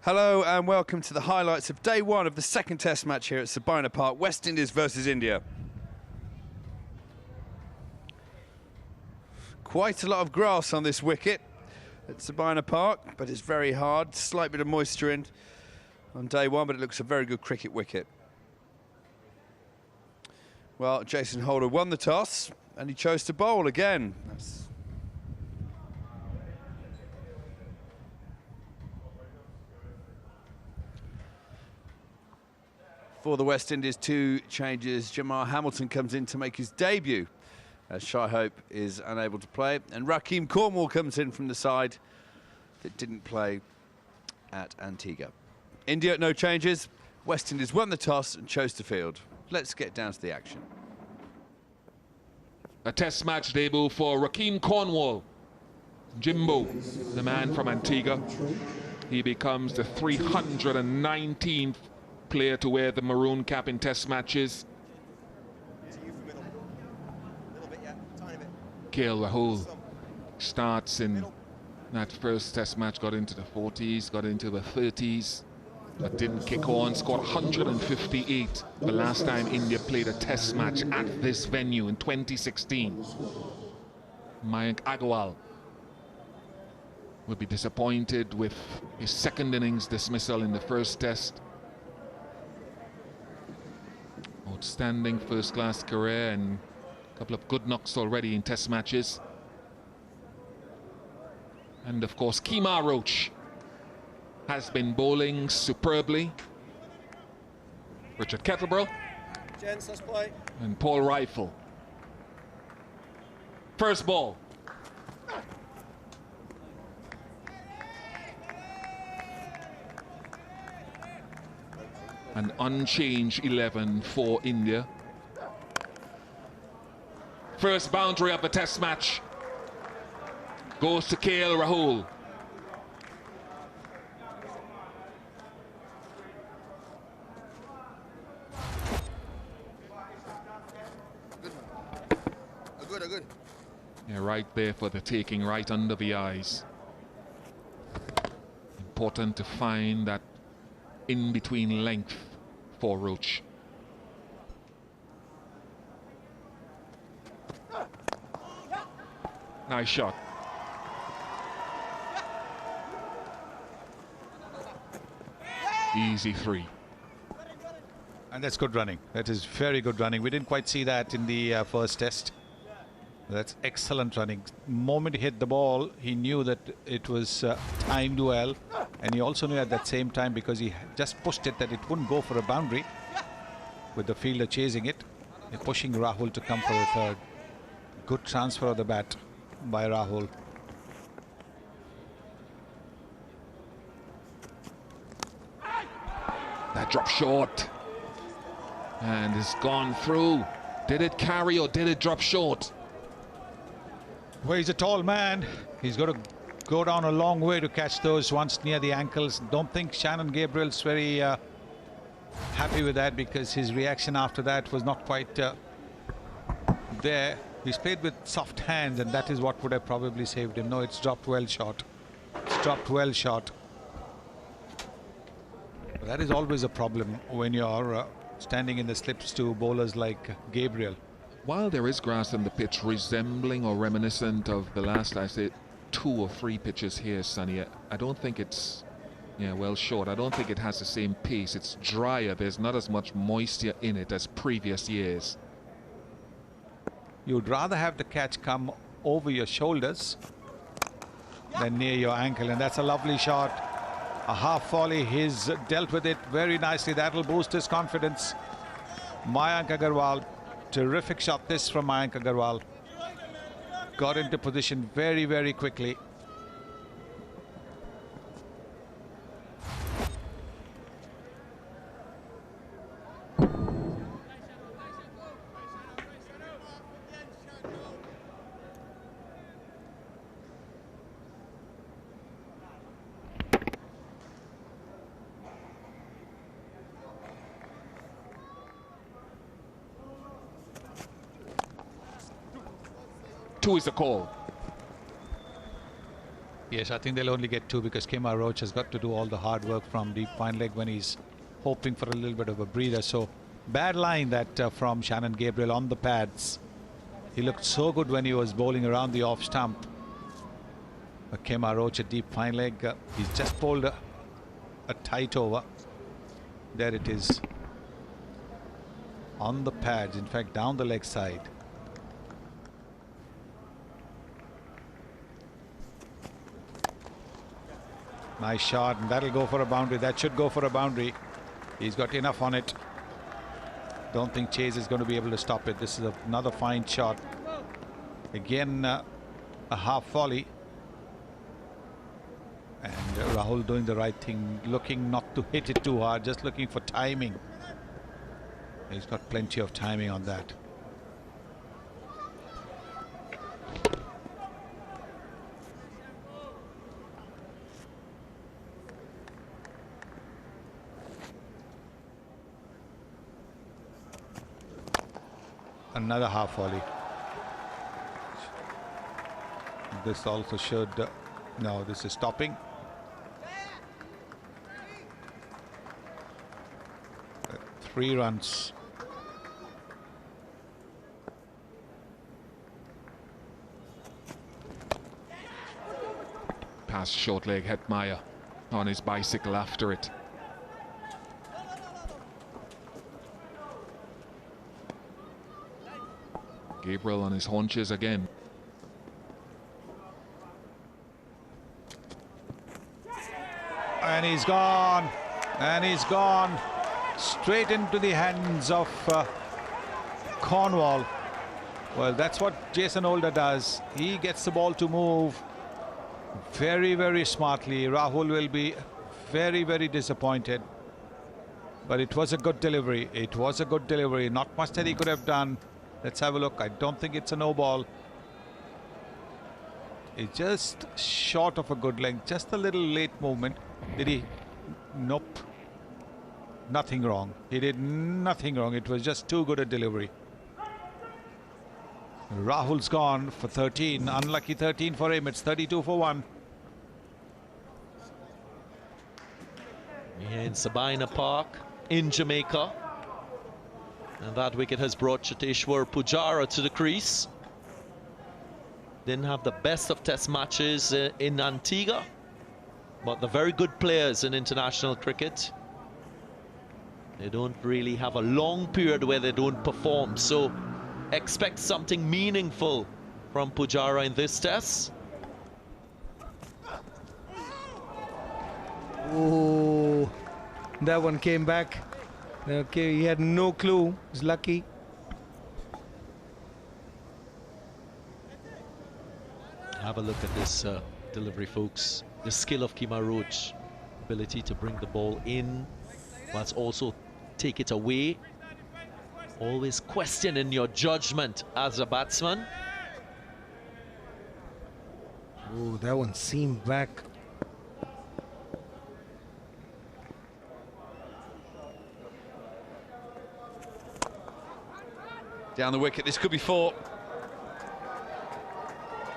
Hello and welcome to the highlights of day one of the second test match here at Sabina Park, West Indies versus India. Quite a lot of grass on this wicket at Sabina Park, but it's very hard. Slight bit of moisture in on day one, but it looks a very good cricket wicket. Well, Jason Holder won the toss and he chose to bowl again. For the West Indies, two changes. Jamar Hamilton comes in to make his debut as Shai Hope is unable to play, and Rakeem Cornwall comes in from the side that didn't play at Antigua. India, no changes. West Indies won the toss and chose to field. Let's get down to the action. A test match debut for Rakeem Cornwall. Jimbo, the man from Antigua. He becomes the 319th player to wear the maroon cap in test matches. KL Rahul starts in that first test match, got into the 40s, got into the 30s, but didn't kick on. Scored 158 the last time India played a test match at this venue in 2016. Mayank Agarwal would be disappointed with his second innings dismissal in the first test. Outstanding first-class career and a couple of good knocks already in test matches. And of course, Kemar Roach has been bowling superbly. Richard Kettleborough and Paul Rifle. First ball. An unchanged 11 for India. First boundary of the test match goes to KL Rahul. Good. Yeah, right there for the taking, right under the eyes. Important to find that in-between length for Roach. Nice shot. Easy three. And that's good running. That is very good running. We didn't quite see that in the first test. That's excellent running. The moment he hit the ball, he knew that it was timed well. And he also knew at that same time, because he just pushed it, that it wouldn't go for a boundary with the fielder chasing it. They're pushing Rahul to come for the third. Good transfer of the bat by Rahul. That drop short. And it's gone through. Did it carry or did it drop short? Well, he's a tall man. He's got to go down a long way to catch those once near the ankles. Don't think Shannon Gabriel's very happy with that, because his reaction after that was not quite there. He's played with soft hands, and that is what would have probably saved him. No, it's dropped well short. It's dropped well short. But that is always a problem when you're standing in the slips to bowlers like Gabriel. While there is grass on the pitch resembling or reminiscent of the last, I say, 2 or 3 pitches here, Sonny, I don't think it's, well short. I don't think it has the same pace. It's drier. There's not as much moisture in it as previous years. You'd rather have the catch come over your shoulders than near your ankle, and that's a lovely shot. A half volley. He's dealt with it very nicely. That'll boost his confidence. Mayank Agarwal, terrific shot this from Mayank Agarwal. Got into position very, very quickly. Two is the call. Yes, I think they'll only get 2 because Kemar Roach has got to do all the hard work from deep fine leg when he's hoping for a little bit of a breather. So bad line that from Shannon Gabriel on the pads. He looked so good when he was bowling around the off stump. Kemar Roach at deep fine leg. He's just bowled a tight over. There it is. On the pads, in fact down the leg side. Nice shot, and that'll go for a boundary. That should go for a boundary. He's got enough on it. Don't think Chase is going to be able to stop it. This is another fine shot. Again, a half volley. And Rahul doing the right thing, looking not to hit it too hard, just looking for timing. He's got plenty of timing on that. Another half volley. This also should no, this is stopping. 3 runs. Past short leg Hetmeyer on his bicycle after it. Gabriel on his haunches again. And he's gone. And he's gone straight into the hands of Cornwall. Well, that's what Jason Holder does. He gets the ball to move very, very smartly. Rahul will be very, very disappointed. But it was a good delivery. It was a good delivery. Not much that he could have done. Let's have a look. I don't think it's a no ball. It's just short of a good length. Just a little late movement. Did he? Nope. Nothing wrong. He did nothing wrong. It was just too good a delivery. Rahul's gone for 13. Unlucky 13 for him. It's 32 for 1. Here in Sabina Park in Jamaica. And that wicket has brought Cheteshwar Pujara to the crease. Didn't have the best of test matches in Antigua, but they're very good players in international cricket. They don't really have a long period where they don't perform, so expect something meaningful from Pujara in this test. Oh, that one came back. Okay, he had no clue. He's lucky. Have a look at this delivery, folks. The skill of Kemar Roach, ability to bring the ball in, but also take it away. Always questioning your judgment as a batsman. Oh, that one seamed back. Down the wicket, this could be 4.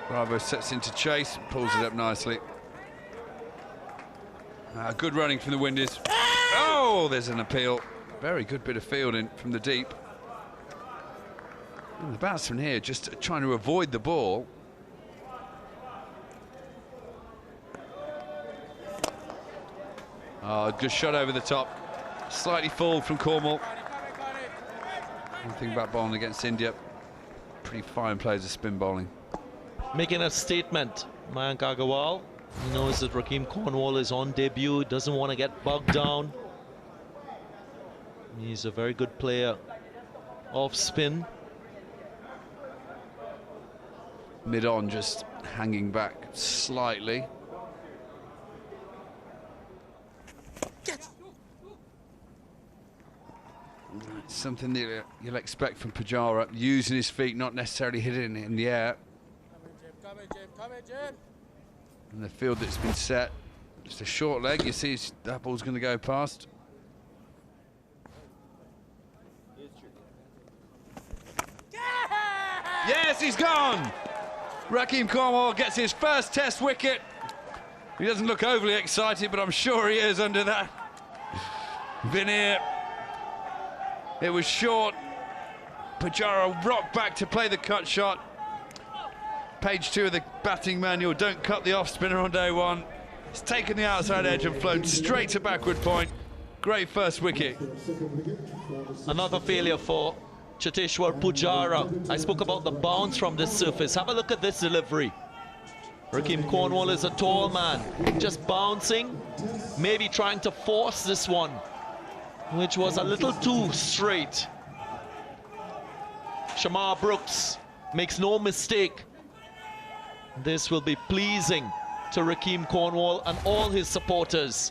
Bravo sets into chase, pulls it up nicely. Good running from the Windies. Oh, there's an appeal. Very good bit of fielding from the deep. And the batsman here just trying to avoid the ball. Oh, good shot over the top. Slightly full from Cornwall. One thing about bowling against India, pretty fine players of spin bowling. Making a statement, Mayank Agarwal. He knows that Rakeem Cornwall is on debut, doesn't want to get bogged down. He's a very good player off spin. Mid-on just hanging back slightly. Something that you'll expect from Pujara, using his feet, not necessarily hitting it in the air. And the field that's been set, just a short leg, you see that ball's going to go past. Yes, he's gone! Rakeem Cornwall gets his first test wicket He doesn't look overly excited, but I'm sure he is under that veneer. It was short. Pujara rocked back to play the cut shot. Page 2 of the batting manual, don't cut the off spinner on day one. It's taken the outside edge and flown straight to backward point. Great first wicket. Another failure for Cheteshwar Pujara. I spoke about the bounce from this surface. Have a look at this delivery. Rakeem Cornwall is a tall man, just bouncing, maybe trying to force this one, which was a little too straight. Shamar Brooks makes no mistake. This will be pleasing to Rakeem Cornwall and all his supporters.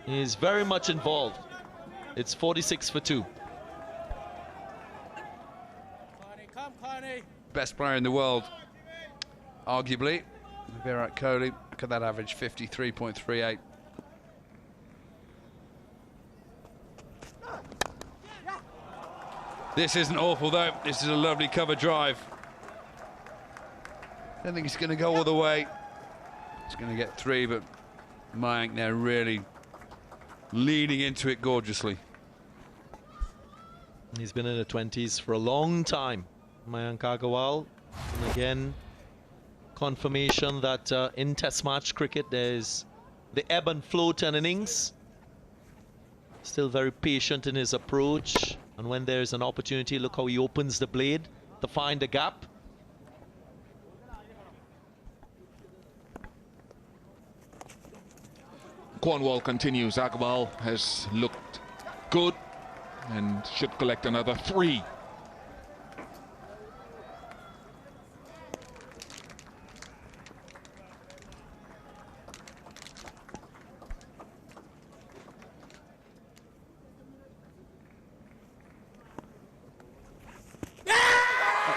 He is very much involved. It's 46 for 2. Best player in the world, arguably, Virat Kohli. Look at that average, 53.38. This isn't awful though. This is a lovely cover drive. I don't think he's going to go all the way. He's going to get 3, but Mayank now really leaning into it gorgeously. He's been in the 20s for a long time, Mayank Agarwal. And again, confirmation that in Test match cricket there's the ebb and flow to an innings. Still very patient in his approach, and when there's an opportunity, look how he opens the blade to find a gap. Cornwall continues. Agarwal has looked good and should collect another 3.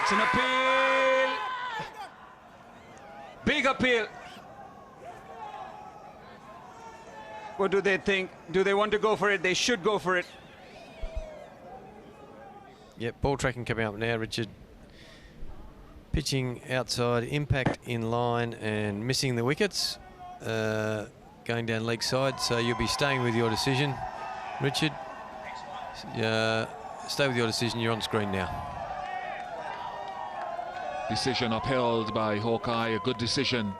It's an appeal. Big appeal. What do they think? Do they want to go for it? They should go for it. Yep, ball tracking coming up now, Richard. Pitching outside, impact in line and missing the wickets. Going down leg side, so you'll be staying with your decision, Richard. Stay with your decision, you're on screen now. Decision upheld by Hawkeye, a good decision.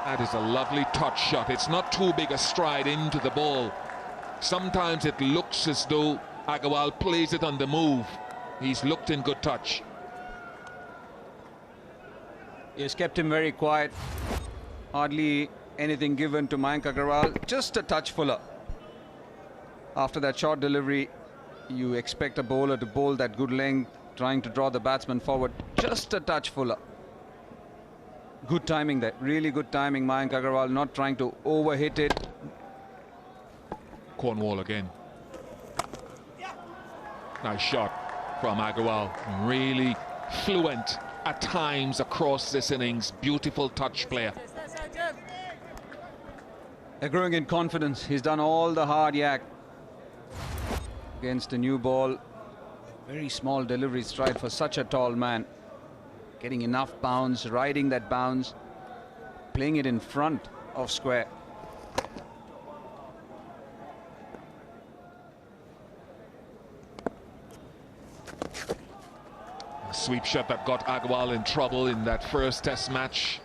That is a lovely touch shot. It's not too big a stride into the ball. Sometimes it looks as though Agarwal plays it on the move. He's looked in good touch. He's kept him very quiet. Hardly anything given to Mayank Agarwal. Just a touch fuller. After that short delivery, you expect a bowler to bowl that good length, trying to draw the batsman forward. Just a touch fuller. Good timing there, really good timing. Mayank Agarwal not trying to overhit it. Cornwall again. Nice shot from Agarwal. Really fluent at times across this innings. Beautiful touch player. They're growing in confidence. He's done all the hard yak against a new ball. Very small delivery stride for such a tall man. Getting enough bounce, riding that bounce, playing it in front of square. A sweep shot that got Agarwal in trouble in that first Test match.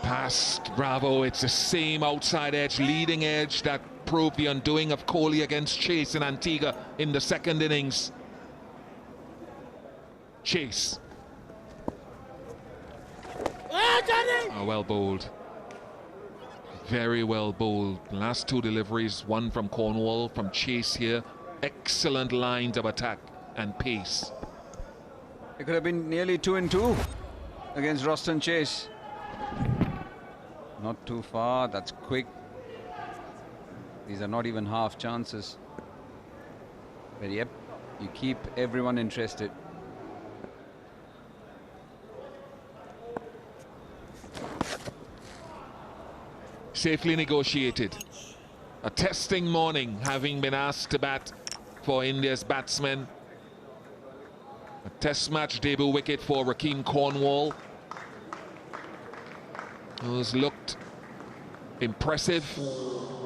Past Bravo, it's the same outside edge, leading edge that proved the undoing of Kohli against Chase in Antigua in the second innings. Chase. Oh, well bowled. Very well bowled. Last 2 deliveries, one from Cornwall, from Chase here. Excellent lines of attack and pace. It could have been nearly 2 and 2 against Roston Chase. Not too far, that's quick. These are not even half chances. But yep, you keep everyone interested. Safely negotiated. A testing morning, having been asked to bat for India's batsmen. A test match debut wicket for Rakeem Cornwall, who's looked impressive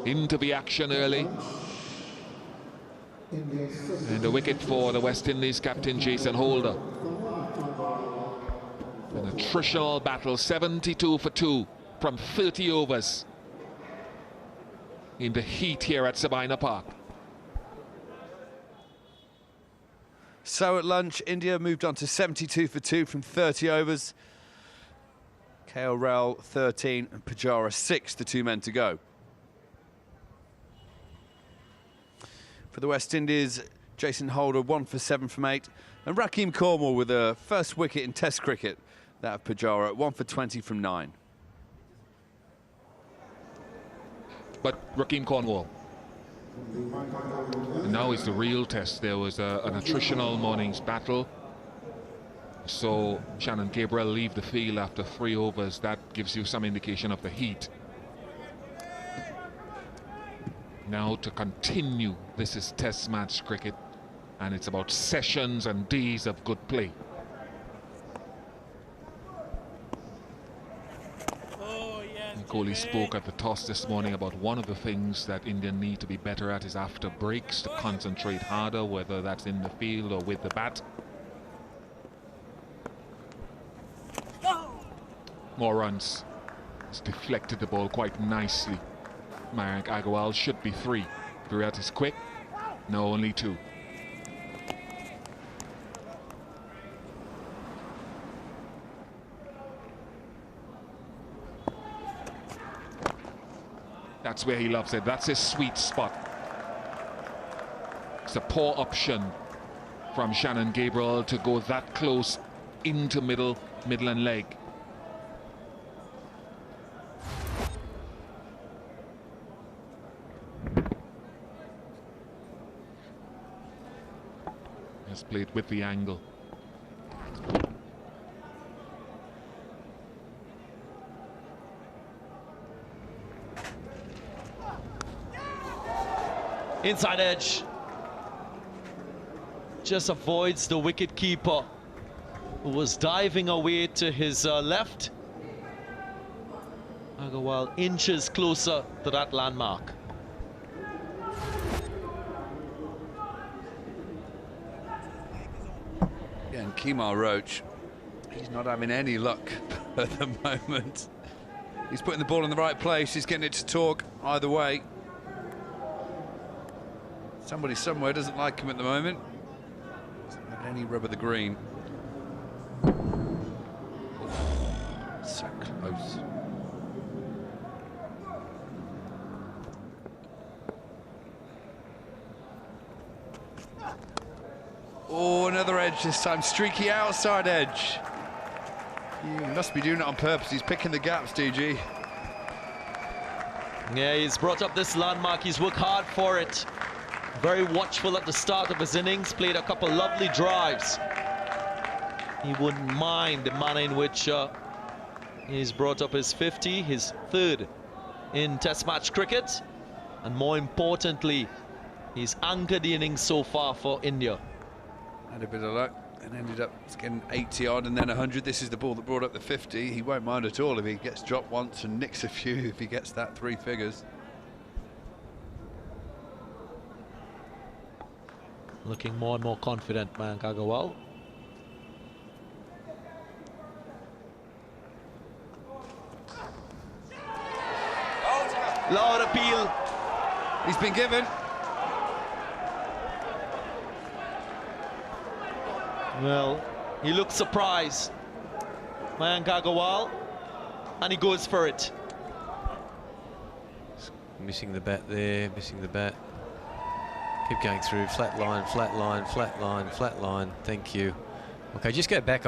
into the action early. And a wicket for the West Indies captain Jason Holder. An attritional battle, 72 for 2 from 30 overs in the heat here at Sabina Park. So at lunch, India moved on to 72 for 2 from 30 overs. KL Rahul 13 and Pujara 6, the 2 men to go. For the West Indies, Jason Holder 1 for 7 from 8. And Rakeem Cornwall with a first wicket in Test cricket, that of Pujara, 1 for 20 from 9. But Rakeem Cornwall. And now is the real test. There was an attritional morning's battle. So Shannon Gabriel leave the field after 3 overs. That gives you some indication of the heat. Now to continue, this is test match cricket, and it's about sessions and days of good play. Kohli spoke at the toss this morning about one of the things that India need to be better at is after breaks, to concentrate harder, whether that's in the field or with the bat. More runs. It's deflected the ball quite nicely. Mayank Agarwal should be 3. Virat is quick. No, only 2. That's where he loves it. That's his sweet spot. It's a poor option from Shannon Gabriel to go that close into middle and leg. Has played with the angle. Inside edge. Just avoids the wicket keeper, who was diving away to his left. Agarwal inches closer to that landmark. Yeah, and Kemar Roach, he's not having any luck at the moment. He's putting the ball in the right place, he's getting it to talk either way. Somebody somewhere doesn't like him at the moment. Doesn't have any rub of the green. So close. Oh, another edge this time. Streaky outside edge. He must be doing it on purpose. He's picking the gaps, DG. Yeah, he's brought up this landmark. He's worked hard for it. Very watchful at the start of his innings, played a couple lovely drives. He wouldn't mind the manner in which he's brought up his 50, his 3rd in Test match cricket. And more importantly, he's anchored the innings so far for India. Had a bit of luck and ended up getting 80 odd and then 100. This is the ball that brought up the 50. He won't mind at all if he gets dropped once and nicks a few if he gets that 3 figures. Looking more and more confident, Mayank Agarwal. Loud appeal. He's been given. Well, he looks surprised, Mayank Agarwal, and he goes for it. Missing the bat there, missing the bat. Keep going through, flat line, flat line, flat line, flat line. Thank you. Okay, just go back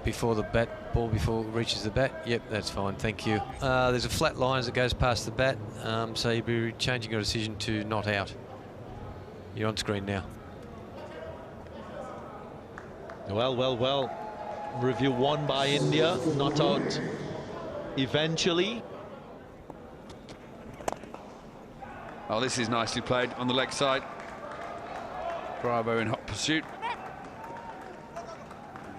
before the bat, ball before it reaches the bat. Yep, that's fine, thank you. There's a flat line as it goes past the bat, so you'll be changing your decision to not out. You're on screen now. Well. Review won by India, not out eventually. Oh, this is nicely played on the leg side. Bravo in hot pursuit.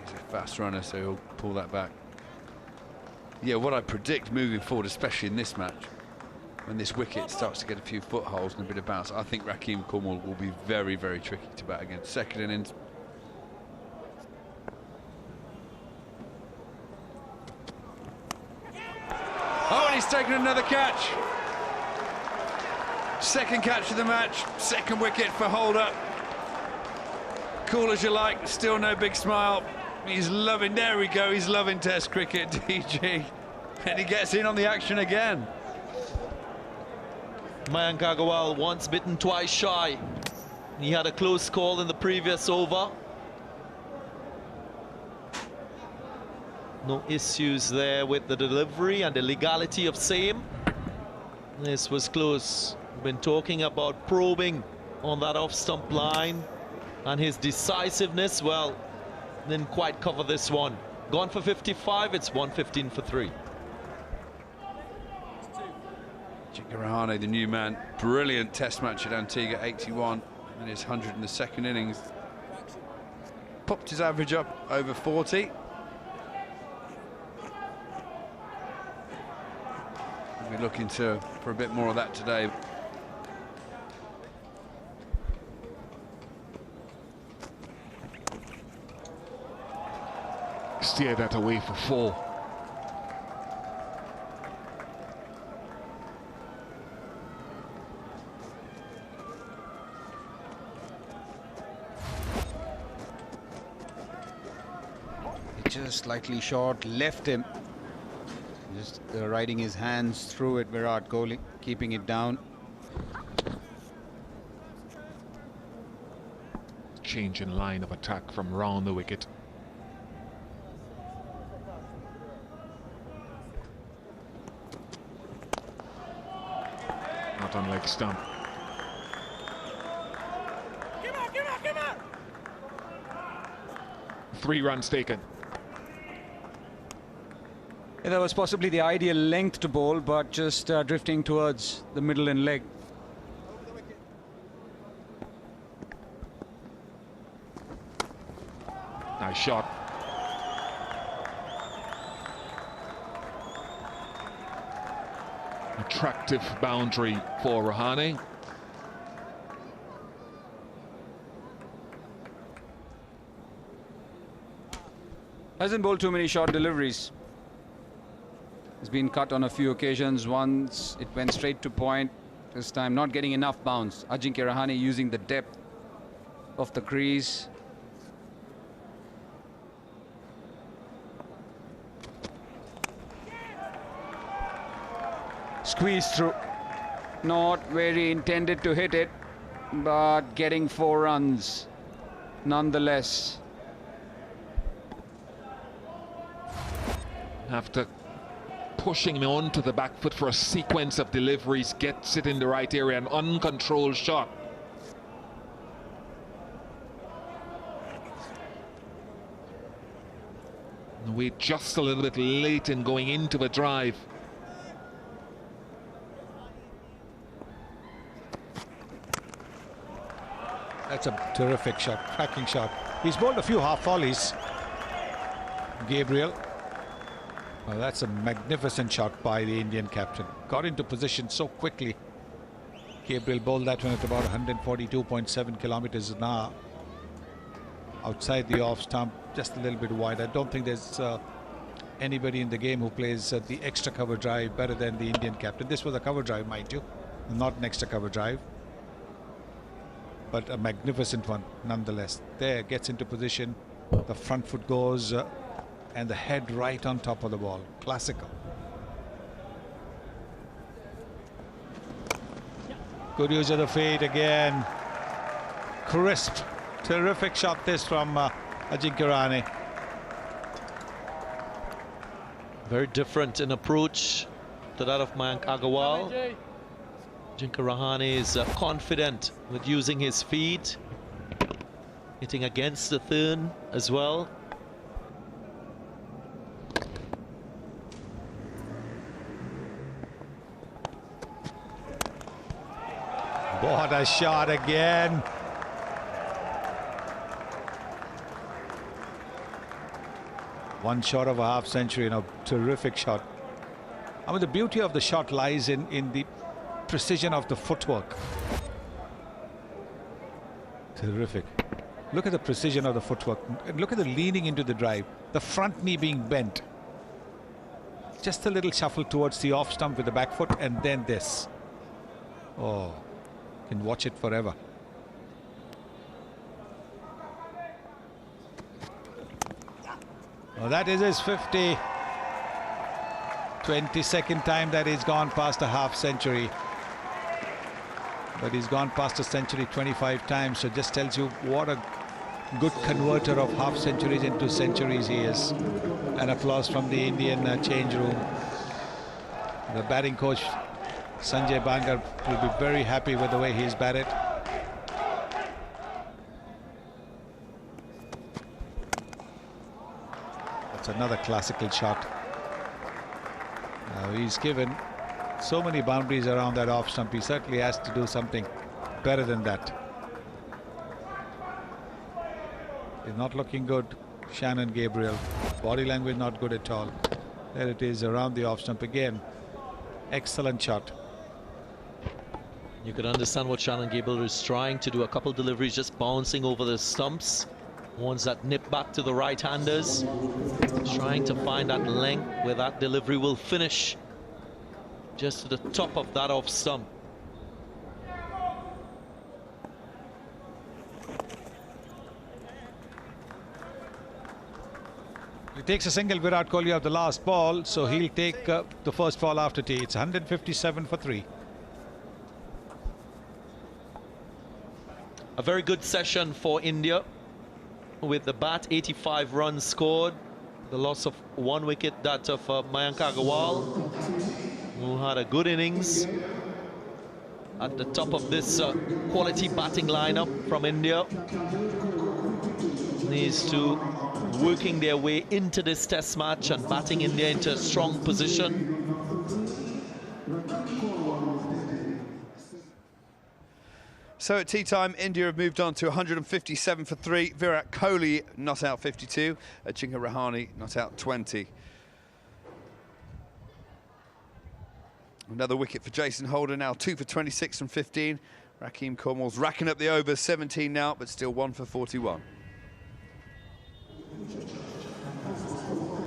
He's a fast runner, so he'll pull that back. Yeah, what I predict moving forward, especially in this match, when this wicket starts to get a few footholds and a bit of bounce, I think Rahkeem Cornwall will be very, very tricky to bat against. Second innings. Oh, and he's taken another catch. Second catch of the match, second wicket for Holder. Cool as you like, still no big smile. He's loving, there we go, he's loving Test cricket, DG. And he gets in on the action again. Mayank Agarwal once bitten, twice shy. He had a close call in the previous over. No issues there with the delivery and the legality of same. This was close. We've been talking about probing on that off-stump line, and his decisiveness, well, didn't quite cover this one. Gone for 55, it's 115 for 3. Ajinkya Rahane, the new man, brilliant Test match at Antigua, 81, and his 100 in the second innings. Popped his average up over 40. We'll be looking for a bit more of that today. Steer that away for 4. Just slightly short, left him. Just riding his hands through it, Virat Kohli, keeping it down. Change in line of attack from round the wicket. Not on leg stump. Come on. 3 runs taken. Yeah, that was possibly the ideal length to bowl, but just drifting towards the middle and leg. Nice shot. Attractive boundary for Rahane. Hasn't bowled too many short deliveries. It's been cut on a few occasions. Once it went straight to point. This time not getting enough bounce. Ajinkya Rahane using the depth of the crease. Squeeze through. Not very intended to hit it, but getting 4 runs nonetheless. After pushing him onto the back foot for a sequence of deliveries, gets it in the right area, an uncontrolled shot. We're just a little bit late in going into the drive. That's a terrific shot, cracking shot. He's bowled a few half volleys, Gabriel. Well, that's a magnificent shot by the Indian captain. Got into position so quickly. Gabriel bowled that one at about 142.7 kilometers an hour. Outside the off stump, just a little bit wide. I don't think there's anybody in the game who plays the extra cover drive better than the Indian captain. This was a cover drive, mind you, not an extra cover drive. But a magnificent one nonetheless. There, gets into position. The front foot goes and the head right on top of the ball. Classical. Good use of the fade again. Crisp. Terrific shot this from Ajinkya Rahane. Very different in approach to that of Mayank Agarwal. Ajinkya Rahane is confident with using his feet, hitting against the thirn as well. What a shot again. One shot of a half century and a terrific shot. I mean, the beauty of the shot lies in the precision of the footwork. Terrific. Look at the precision of the footwork. And look at the leaning into the drive. The front knee being bent. Just a little shuffle towards the off stump with the back foot, and then this. Oh, you can watch it forever. Oh, that is his 50. 22nd time that he's gone past a half century. But he's gone past a century 25 times, so just tells you what a good converter of half centuries into centuries he is. An applause from the Indian change room. The batting coach Sanjay Bangar will be very happy with the way he's batted. That's another classical shot. He's given so many boundaries around that off stump. He certainly has to do something better than that. He's not looking good, Shannon Gabriel. Body language not good at all. There it is around the off stump again. Excellent shot. You could understand what Shannon Gabriel is trying to do. A couple deliveries just bouncing over the stumps. Ones that nip back to the right-handers. Trying to find that length where that delivery will finish. Just to the top of that off stump. He takes a single, Virat Kohli, of the last ball, so he'll take the first ball after tea. It's 157 for 3. A very good session for India. With the bat, 85 runs scored. The loss of 1 wicket, that of Mayank Agarwal, who had a good innings. At the top of this quality batting lineup from India. These two working their way into this test match and batting India into a strong position. So at tea time, India have moved on to 157 for 3. Virat Kohli not out 52. Ajinkya Rahane not out 20. Another wicket for Jason Holder now, 2 for 26 from 15. Rakeem Cornwall's racking up the overs, 17 now, but still 1 for 41.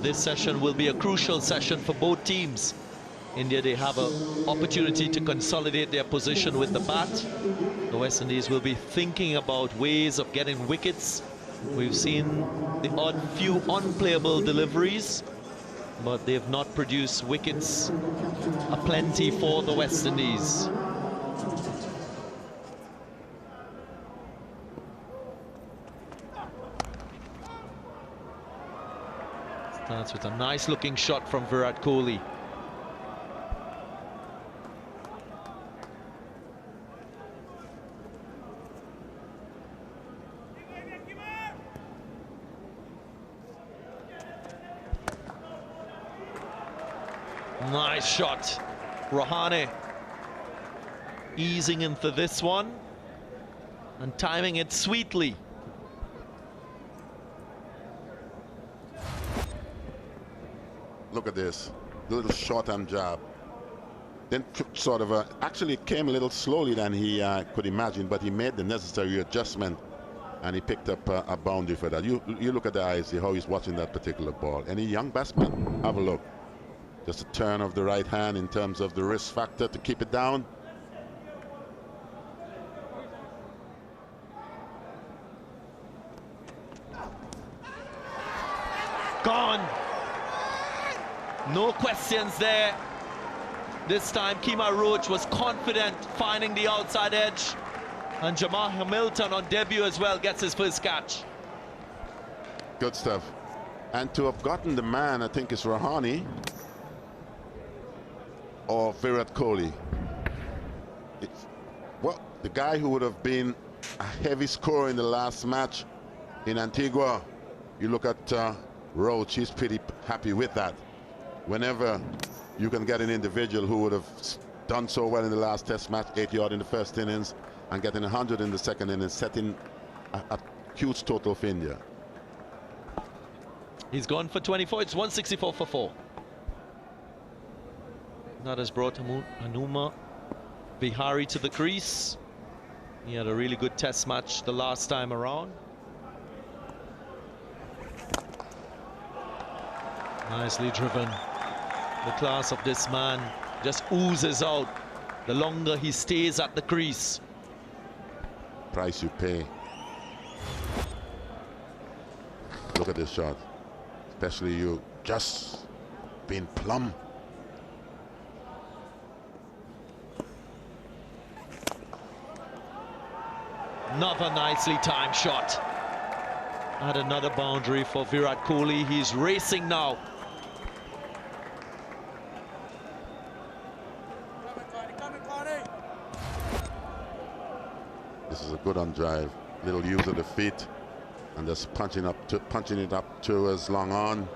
This session will be a crucial session for both teams. India, they have an opportunity to consolidate their position with the bat. The West Indies will be thinking about ways of getting wickets. We've seen the odd few unplayable deliveries, but they have not produced wickets aplenty for the West Indies. Starts with a nice looking shot from Virat Kohli. Nice shot. Rahane easing into this one and timing it sweetly. Look at this, the little short arm jab. Then sort of actually it came a little slowly than he could imagine, but he made the necessary adjustment and he picked up a boundary for that. You look at the eyes, see how he's watching that particular ball. Any young batsman, have a look. Just a turn of the right hand in terms of the risk factor to keep it down. Gone. No questions there. This time Kemar Roach was confident finding the outside edge. And Jamal Hamilton on debut as well gets his first catch. Good stuff. And to have gotten the man, I think it's Rahane or Virat Kohli. Well, the guy who would have been a heavy scorer in the last match in Antigua, you look at Roach, he's pretty happy with that. Whenever you can get an individual who would have done so well in the last test match, 8 yard in the first innings, and getting 100 in the second innings, setting a huge total for India. He's gone for 24. It's 164 for 4. That has brought Hanuma Vihari to the crease. He had a really good test match the last time around. Nicely driven. The class of this man just oozes out the longer he stays at the crease. Price you pay. Look at this shot. Especially you just being plumb. Another nicely timed shot. And another boundary for Virat Kohli. He's racing now. This is a good on drive. Little use of the feet and just punching it up towards long on.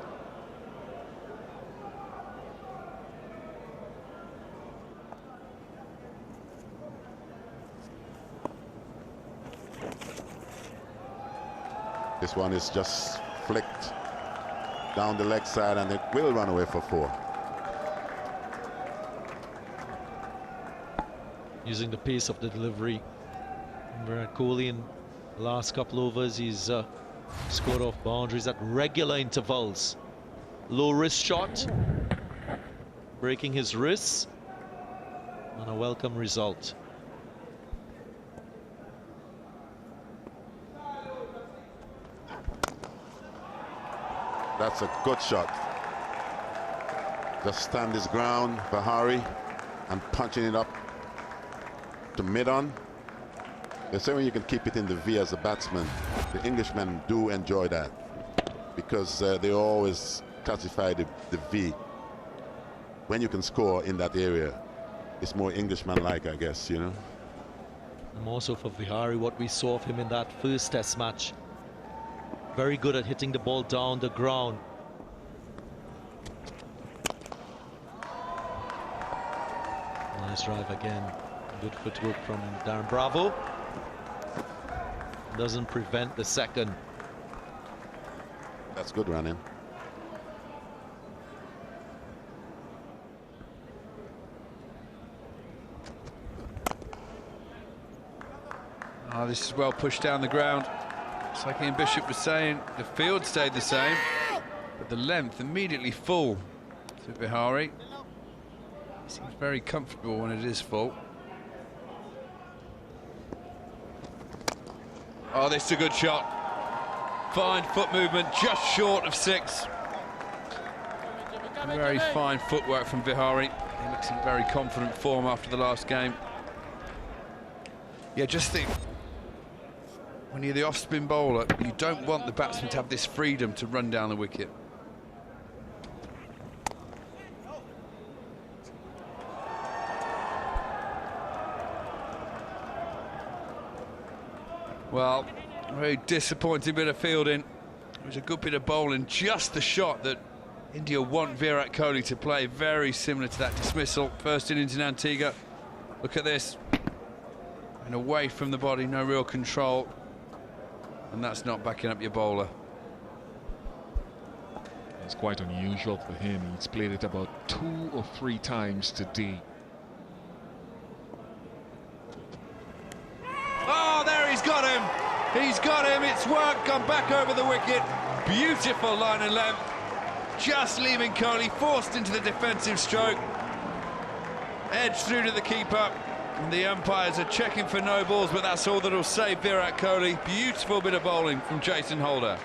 This one is just flicked down the leg side, and it will run away for 4. Using the pace of the delivery, Virat Kohli in the last couple overs, he's scored off boundaries at regular intervals. Low wrist shot, breaking his wrists, and a welcome result. That's a good shot. Just stand his ground, Vihari, and punching it up to mid-on. They say when you can keep it in the V as a batsman, the Englishmen do enjoy that, because they always classify the V. When you can score in that area, it's more Englishman-like, I guess, you know. And more so for Vihari, what we saw of him in that first test match. Very good at hitting the ball down the ground. Nice drive again. Good footwork from Darren Bravo. Doesn't prevent the second. That's good running. Oh, this is well pushed down the ground. It's like Ian Bishop was saying, the field stayed the same, but the length immediately full to Vihari. He seems very comfortable when it is full. Oh, this is a good shot. Fine foot movement, just short of 6. Very fine footwork from Vihari. He looks in very confident form after the last game. Yeah, just think, when you're the off-spin bowler, you don't want the batsman to have this freedom to run down the wicket. Well, very disappointing bit of fielding. It was a good bit of bowling, just the shot that India want Virat Kohli to play, very similar to that dismissal. First innings in Antigua. Look at this. And away from the body, no real control. And that's not backing up your bowler. It's quite unusual for him. He's played it about 2 or 3 times today. Oh, there he's got him. He's got him. It's worked, gone back over the wicket. Beautiful line and length. Just leaving Kohli, forced into the defensive stroke. Edge through to the keeper. And the umpires are checking for no balls, but that's all that'll save Virat Kohli. Beautiful bit of bowling from Jason Holder.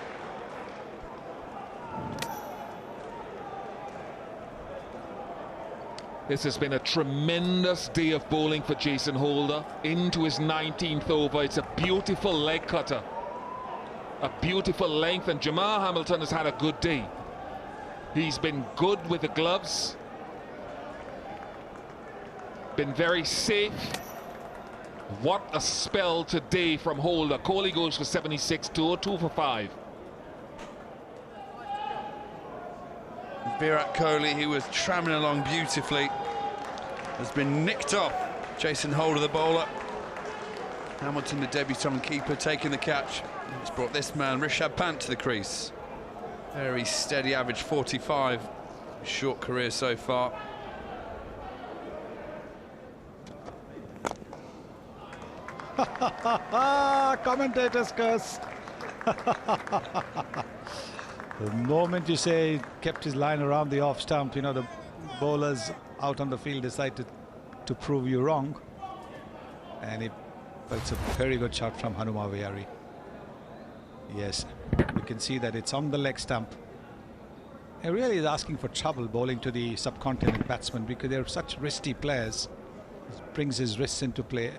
This has been a tremendous day of bowling for Jason Holder. Into his 19th over. It's a beautiful leg cutter. A beautiful length, and Jamal Hamilton has had a good day. He's been good with the gloves. Been very safe. What a spell today from Holder. Kohli goes for 76, 2 for 5. Virat Kohli, he was tramming along beautifully. has been nicked off. Jason Holder, the bowler. Hamilton, the debutant keeper, taking the catch. It's brought this man, Rishabh Pant, to the crease. Very steady average, 45. Short career so far. Commentators curse. The moment you say kept his line around the off stump, you know, the bowlers out on the field decided to prove you wrong. And but it's a very good shot from Hanuma Vihari. Yes, you can see that it's on the leg stump. He really is asking for trouble bowling to the subcontinent batsmen because they're such wristy players. He brings his wrists into play.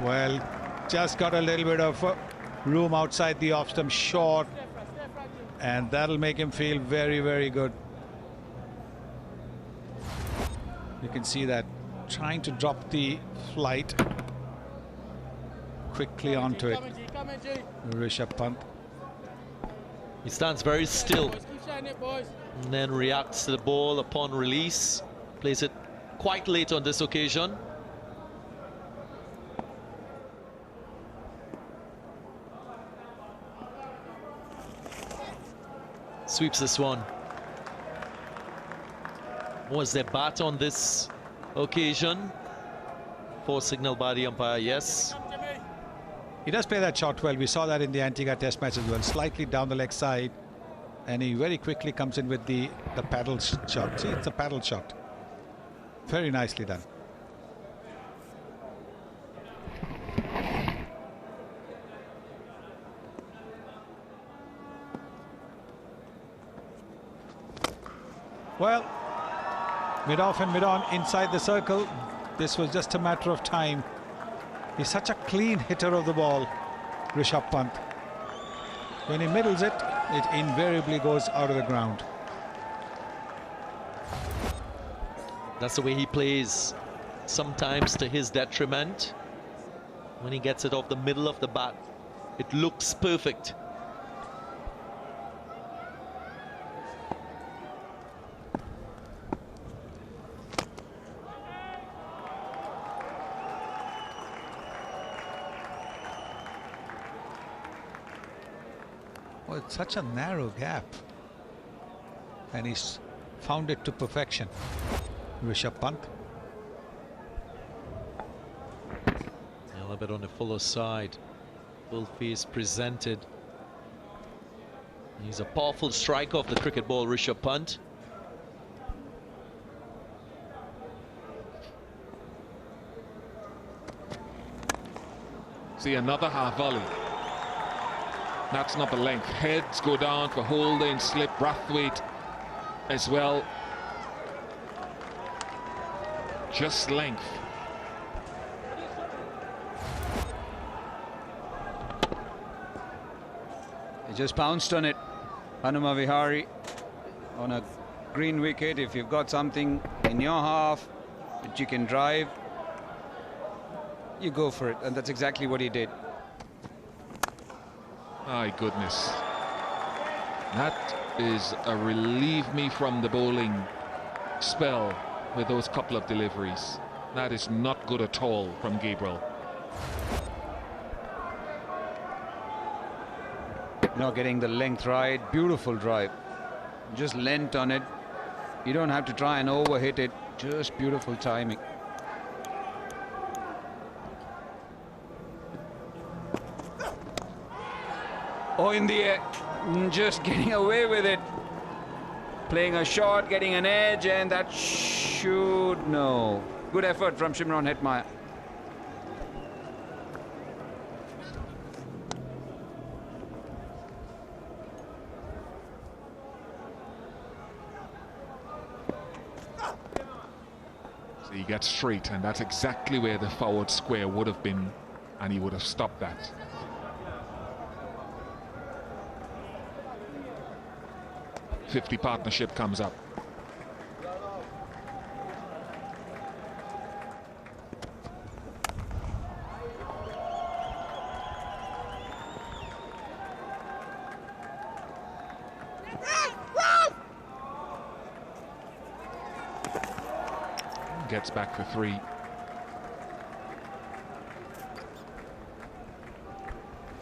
Well, just got a little bit of room outside the off stump, short, and that'll make him feel very, very good. You can see that trying to drop the flight quickly onto it. Rishabh Pant. He stands very still and then reacts to the ball upon release. Plays it quite late on this occasion. Sweeps this one. Was there bat on this occasion? For signal by the umpire, yes. He does play that shot well. We saw that in the Antigua Test match as well. Slightly down the leg side, and he very quickly comes in with the paddle shot. See, it's a paddle shot. Very nicely done. Well, mid-off and mid-on inside the circle. This was just a matter of time. He's such a clean hitter of the ball, Rishabh Pant. When he middles it, it invariably goes out of the ground. That's the way he plays, sometimes to his detriment. When he gets it off the middle of the bat, it looks perfect. Oh, it's such a narrow gap. And he's found it to perfection. Rishabh Pant. A little bit on the fuller side. Full face presented. He's a powerful striker of the cricket ball, Rishabh Pant. See, another half volley. That's not the length. Heads go down for holding, slip, Brathwaite as well. Just length. He just pounced on it. Hanuma Vihari on a green wicket. If you've got something in your half that you can drive, you go for it, and that's exactly what he did. My goodness. That is a relieve me from the bowling spell with those couple of deliveries. That is not good at all from Gabriel. Not getting the length right. Beautiful drive. Just length on it. You don't have to try and overhit it. Just beautiful timing. Oh, in the air. Just getting away with it. Playing a shot, getting an edge, and that should... No. Good effort from Shimron Hetmyer. So he gets straight, and that's exactly where the forward square would have been, and he would have stopped that. .50 partnership comes up. gets back for 3.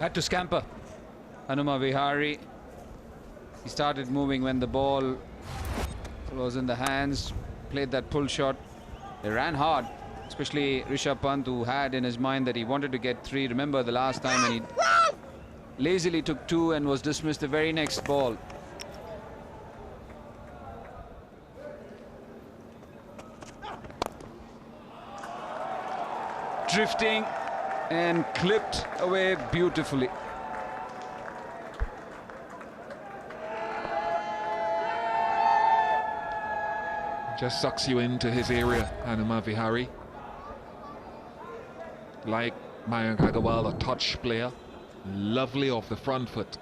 Had to scamper. Hanuma Vihari. He started moving when the ball was in the hands, played that pull shot. They ran hard, especially Rishabh Pant, who had in his mind that he wanted to get 3. Remember the last time when he lazily took 2 and was dismissed the very next ball. Drifting and clipped away beautifully. Just sucks you into his area, Hanuma Vihari. Like Mayank Agarwal, a touch player. Lovely off the front foot.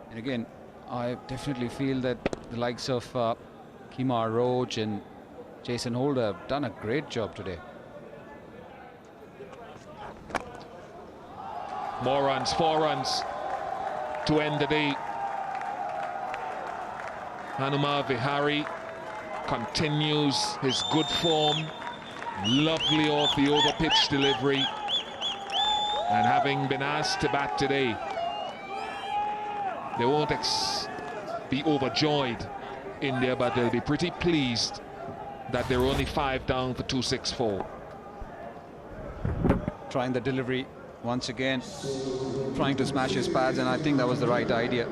And again, I definitely feel that the likes of Kemar Roach and Jason Holder have done a great job today. More runs, 4 runs to end the day. Hanuma Vihari continues his good form. Lovely off the over-pitch delivery. And having been asked to bat today, they won't be overjoyed in there, but they'll be pretty pleased that they're only 5 down for 264. Trying the delivery once again, trying to smash his pads, and I think that was the right idea.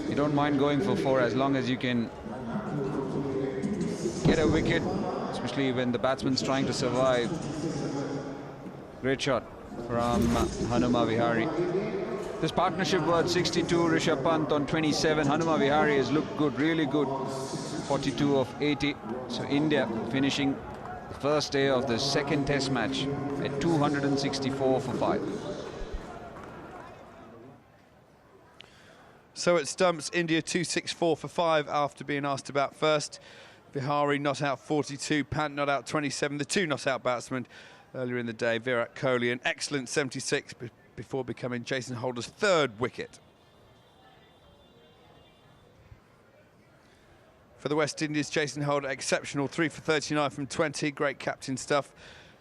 You don't mind going for 4 as long as you can get a wicket, especially when the batsman's trying to survive. Great shot from Hanuma Vihari. This partnership worth 62, Rishabh Pant on 27. Hanuma Vihari has looked good, really good. 42 of 80. So India finishing the first day of the second test match at 264 for 5. So it stumps India 264 for 5 after being asked about first. Vihari not out 42, Pant not out 27. The 2 not out batsmen earlier in the day, Virat Kohli, an excellent 76 before becoming Jason Holder's 3rd wicket. For the West Indies, Jason Holder exceptional, 3 for 39 from 20, great captain stuff.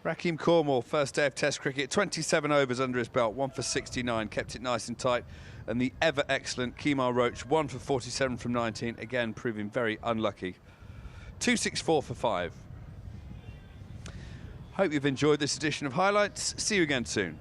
Rakeem Cornwall, first day of Test cricket, 27 overs under his belt, 1 for 69, kept it nice and tight. And the ever excellent Kemar Roach, 1 for 47 from 19, again proving very unlucky. 264 for 5. Hope you've enjoyed this edition of Highlights. See you again soon.